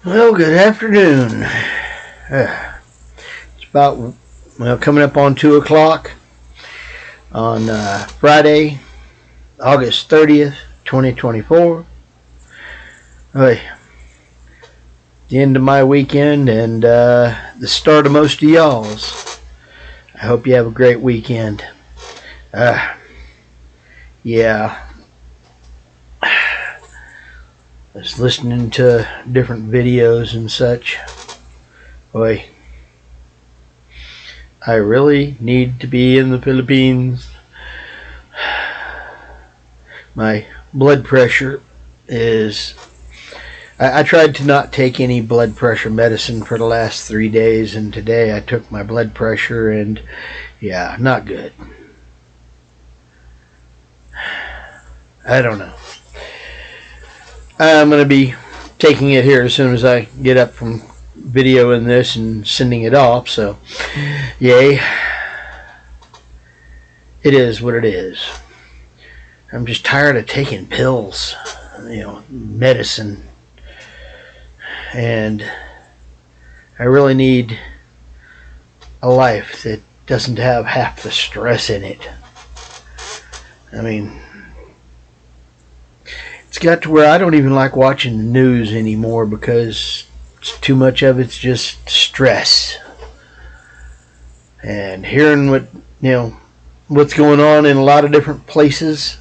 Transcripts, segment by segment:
Well, good afternoon. It's about, coming up on 2 o'clock on Friday, August 30th, 2024. The end of my weekend and the start of most of y'all's. I hope you have a great weekend. Yeah. I was listening to different videos and such. Boy, I really need to be in the Philippines. My blood pressure is... I tried to not take any blood pressure medicine for the last 3 days, and today I took my blood pressure, and yeah, not good. I don't know. I'm going to be taking it here as soon as I get up from videoing this and sending it off, so yay. It is what it is. I'm just tired of taking pills, medicine, and I really need a life that doesn't have half the stress in it. I mean, it's got to where I don't even like watching the news anymore because too much of it's just stress. And hearing what's going on in a lot of different places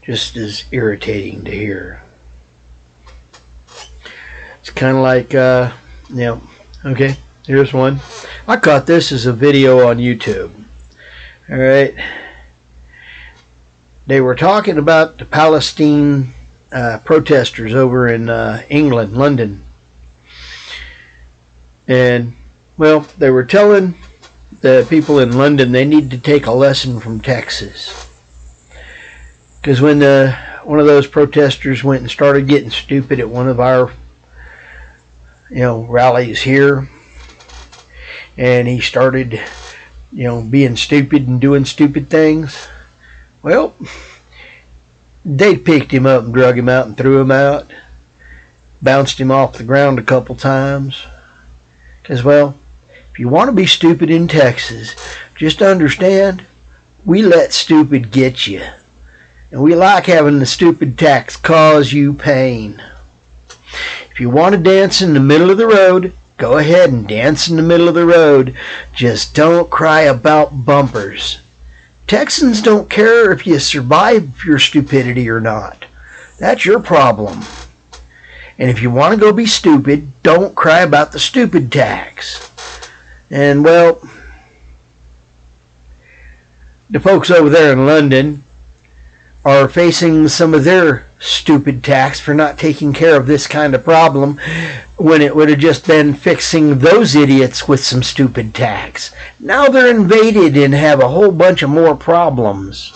just is irritating to hear. It's kind of like, okay, here's one. I caught this as a video on YouTube. All right. They were talking about the Palestine protesters over in England, London. And, they were telling the people in London they need to take a lesson from Texas. Because when one of those protesters went and started getting stupid at one of our, rallies here, and he started, being stupid and doing stupid things, they picked him up and drug him out and threw him out, bounced him off the ground a couple times. Because, if you want to be stupid in Texas, just understand, we let stupid get you. And we like having the stupid tax cause you pain. If you want to dance in the middle of the road, go ahead and dance in the middle of the road. Just don't cry about bumpers. Texans don't care if you survive your stupidity or not. That's your problem. And if you want to go be stupid, don't cry about the stupid tax. And, the folks over there in London are facing some of their stupid tax for not taking care of this kind of problem when it would have just been fixing those idiots with some stupid tax. Now they're invaded and have a whole bunch of more problems.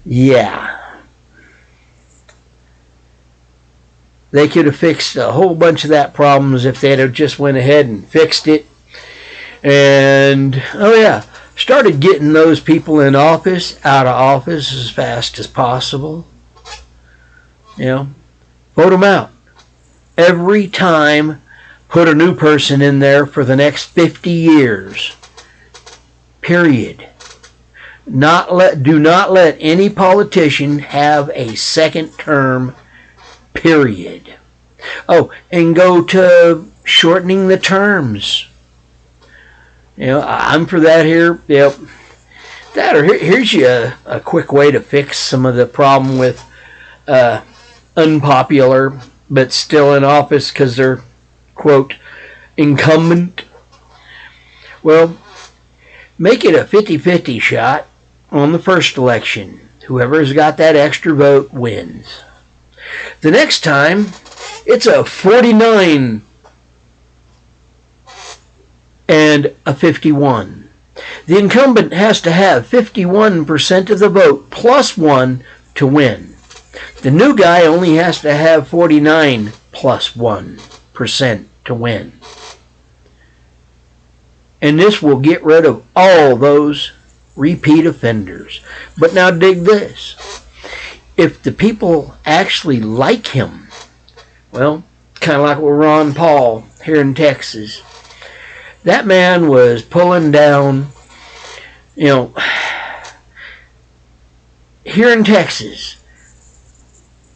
Yeah. They could have fixed a whole bunch of that problems if they'd have just went ahead and fixed it. And, started getting those people in office out of office as fast as possible. Vote them out. Every time, put a new person in there for the next 50 years. Period. Do not let any politician have a second term. Period. Oh, and go to shortening the terms. I'm for that here. Yep. Here's you a quick way to fix some of the problem with unpopular but still in office because they're, quote, incumbent. Make it a 50-50 shot on the first election. Whoever's got that extra vote wins. The next time, it's a 49 and a 51. The incumbent has to have 51% of the vote plus 1 to win. The new guy only has to have 49 plus 1% to win. And this will get rid of all those repeat offenders. But now dig this. if the people actually like him, well, kind of like with Ron Paul here in Texas, that man was pulling down, here in Texas,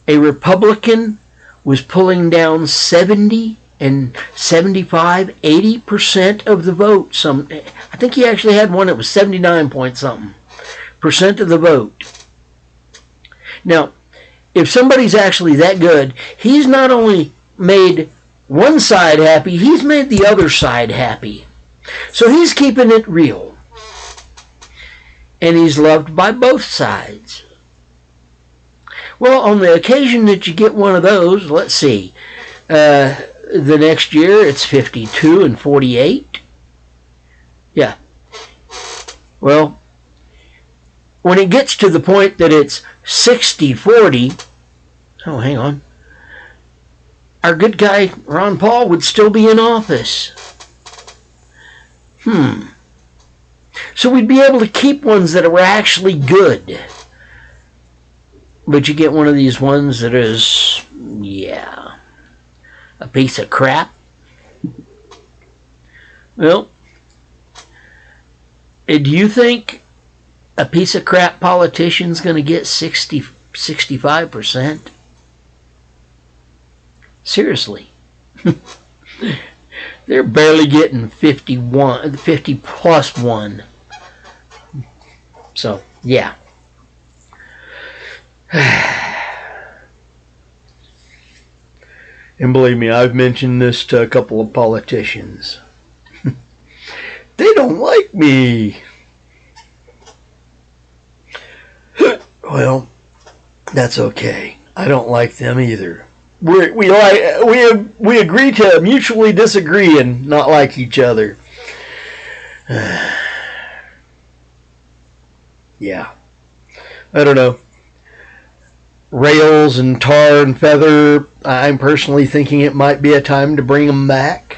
a Republican was pulling down 70 and 75, 80% of the vote. I think he actually had one that was 79 point something percent of the vote. Now, if somebody's actually that good, he's not only made one side happy, he's made the other side happy. So he's keeping it real. And he's loved by both sides. Well, on the occasion that you get one of those, let's see, the next year it's 52 and 48. Yeah. Well, when it gets to the point that it's 60-40, oh, hang on, our good guy Ron Paul would still be in office. So we'd be able to keep ones that are actually good. But you get one of these ones that is, a piece of crap. Well, do you think a piece of crap politician's going to get 65%? Seriously. They're barely getting 50 plus 1. So, yeah. And believe me, I've mentioned this to a couple of politicians. They don't like me. Well, that's okay. I don't like them either. We agree to mutually disagree and not like each other. Yeah. I don't know. Rails and tar and feather, I'm personally thinking it might be a time to bring them back.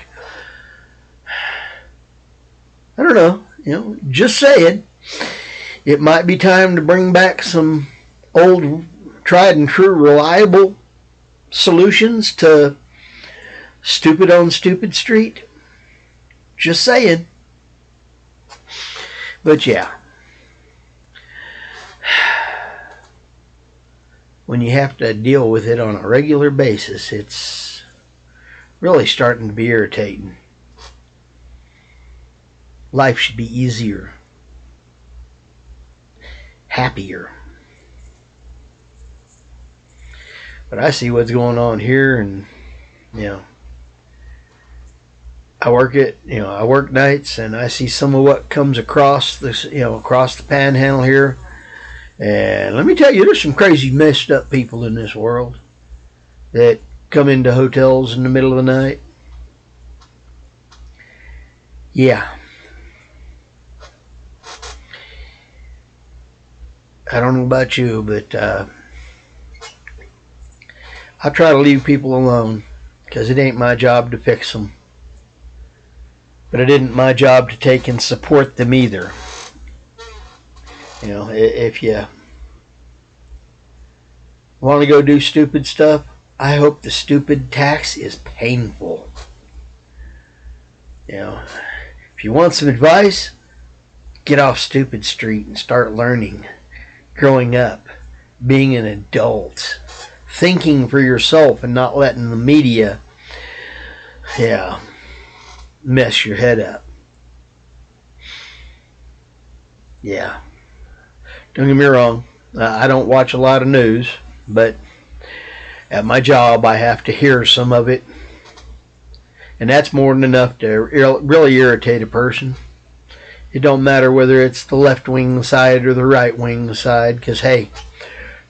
I don't know. Just saying. It might be time to bring back some old, tried and true, reliable solutions to stupid on Stupid Street. Just saying. But yeah. When you have to deal with it on a regular basis, it's really starting to be irritating. Life should be easier. Happier. But I see what's going on here, and I work nights, and I see some of what comes across this, across the panhandle here. And let me tell you, there's some crazy messed up people in this world that come into hotels in the middle of the night. Yeah. I don't know about you, but I try to leave people alone because it ain't my job to fix them. But it isn't my job to take and support them either. If you want to go do stupid stuff, I hope the stupid tax is painful. If you want some advice, get off Stupid Street and start learning, growing up, being an adult, thinking for yourself and not letting the media, mess your head up. Yeah. Don't get me wrong, I don't watch a lot of news, but at my job I have to hear some of it. And that's more than enough to really irritate a person. It don't matter whether it's the left-wing side or the right-wing side, because, hey,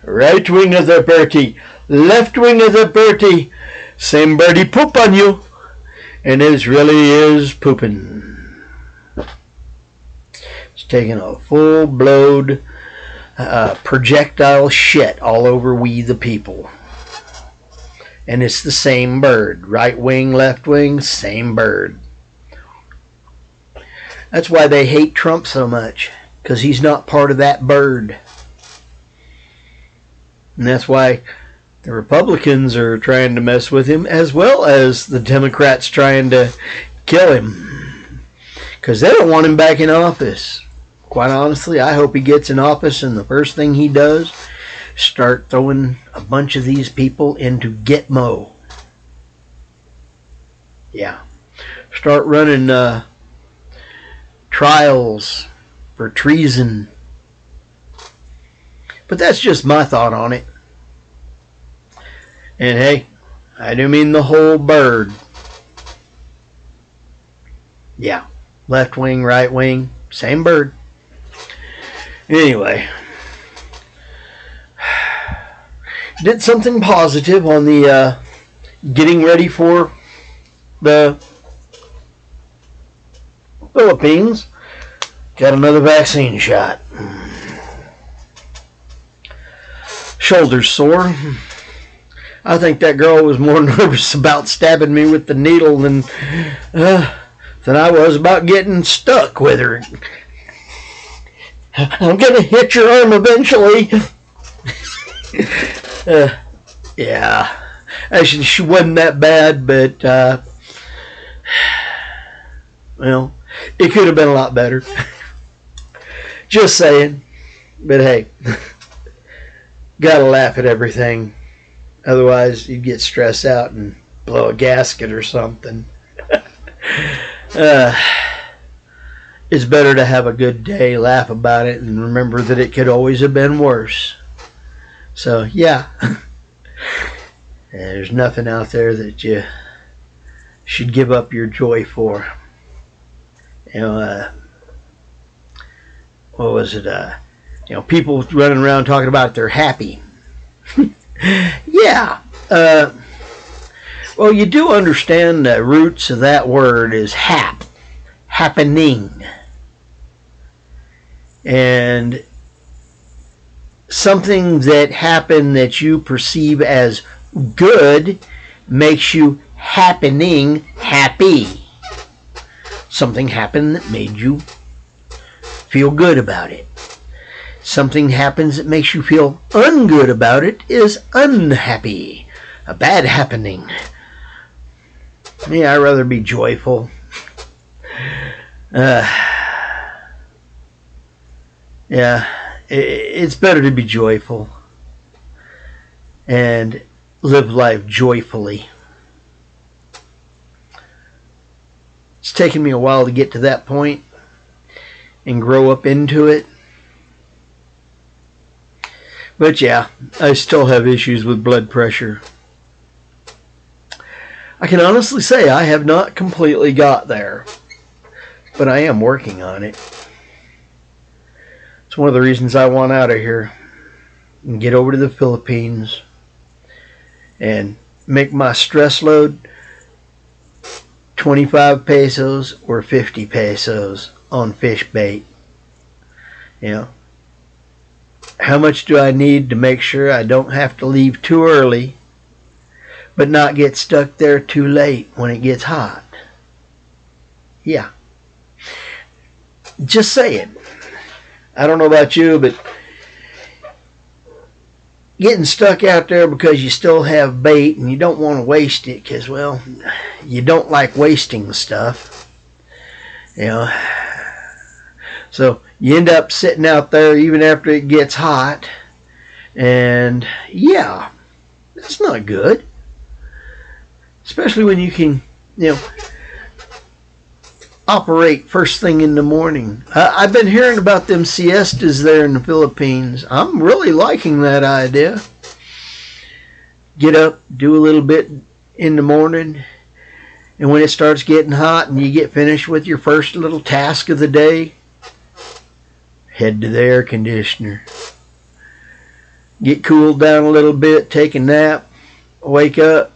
right wing is a birdie, left wing is a birdie, same birdie poop on you, and it really is pooping. It's taking a full-blown projectile shit all over we the people. And it's the same bird. Right wing, left wing, same bird. That's why they hate Trump so much, because he's not part of that bird. And that's why the Republicans are trying to mess with him, as well as the Democrats trying to kill him. Because they don't want him back in office. Quite honestly, I hope he gets in office and the first thing he does, start throwing a bunch of these people into Gitmo. Yeah. Start running trials for treason. But that's just my thought on it. And hey, I do mean the whole bird. Yeah. Left wing, right wing, same bird. Anyway. Did something positive on the getting ready for the Philippines. Got another vaccine shot. Shoulders sore. I think that girl was more nervous about stabbing me with the needle than I was about getting stuck with her. I'm gonna hit your arm eventually. Yeah. Actually, she wasn't that bad, but well, it could have been a lot better. Just saying. But hey, gotta laugh at everything. Otherwise, you'd get stressed out and blow a gasket or something. It's better to have a good day, laugh about it, and remember that it could always have been worse. So, yeah. There's nothing out there that you should give up your joy for. You know, what was it? People running around talking about they're happy. Yeah. Well, you do understand the roots of that word is happening. And something that happened that you perceive as good makes you happy. Something happened that made you feel good about it. Something happens that makes you feel ungood about it is unhappy. A bad happening. Yeah, I'd rather be joyful. Yeah, it's better to be joyful and live life joyfully. It's taken me a while to get to that point and grow up into it. But yeah, I still have issues with blood pressure. I can honestly say I have not completely got there, but I am working on it. It's one of the reasons I want out of here and get over to the Philippines and make my stress load 25 pesos or 50 pesos on fish bait. You know, how much do I need to make sure I don't have to leave too early but not get stuck there too late when it gets hot? Yeah. Just saying. I don't know about you, but getting stuck out there because you still have bait and you don't want to waste it because, well, you don't like wasting stuff. You know. So you end up sitting out there even after it gets hot. And yeah, that's not good. Especially when you can, operate first thing in the morning. I've been hearing about them siestas there in the Philippines. I'm really liking that idea. Get up, do a little bit in the morning, and when it starts getting hot and you get finished with your first little task of the day, head to the air conditioner. Get cooled down a little bit, take a nap, wake up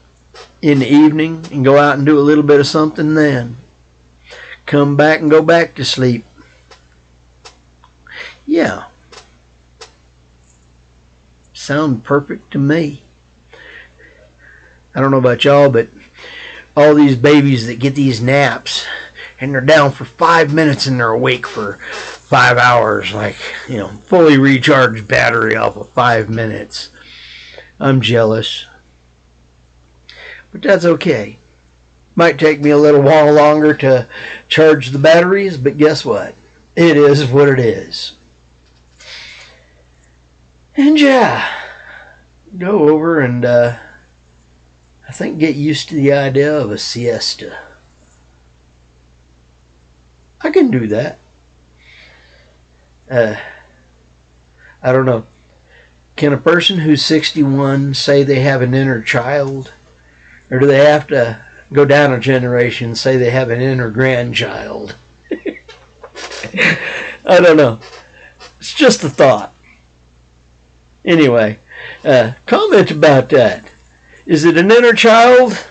in the evening and go out and do a little bit of something then. Come back and go back to sleep. Yeah. Sound perfect to me. I don't know about y'all, but all these babies that get these naps and they're down for 5 minutes and they're awake for 5 hours, like, fully recharged battery off of 5 minutes. I'm jealous. But that's okay. Might take me a little while longer to charge the batteries, but guess what? It is what it is. And yeah, go over and I think get used to the idea of a siesta. I can do that. I don't know. Can a person who's 61 say they have an inner child? Or do they have to go down a generation and say they have an inner grandchild? I don't know. It's just a thought. Anyway, comment about that. Is it an inner child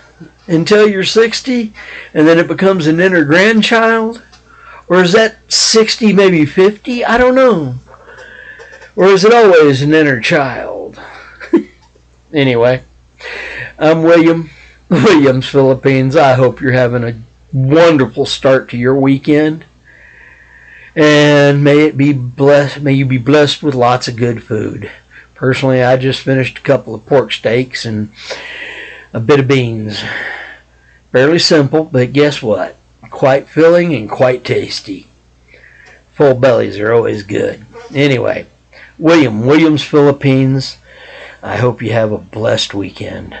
until you're 60 and then it becomes an inner grandchild? Or is that 60, maybe 50? I don't know. Or is it always an inner child? Anyway, I'm Williams, Philippines. I hope you're having a wonderful start to your weekend. And may you be blessed with lots of good food. Personally, I just finished a couple of pork steaks and a bit of beans. Fairly simple, but guess what? Quite filling and quite tasty. Full bellies are always good. Anyway, Williams, Philippines. I hope you have a blessed weekend.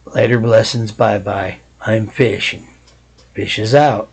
Later blessings. Bye-bye. I'm Fish. Fish is out.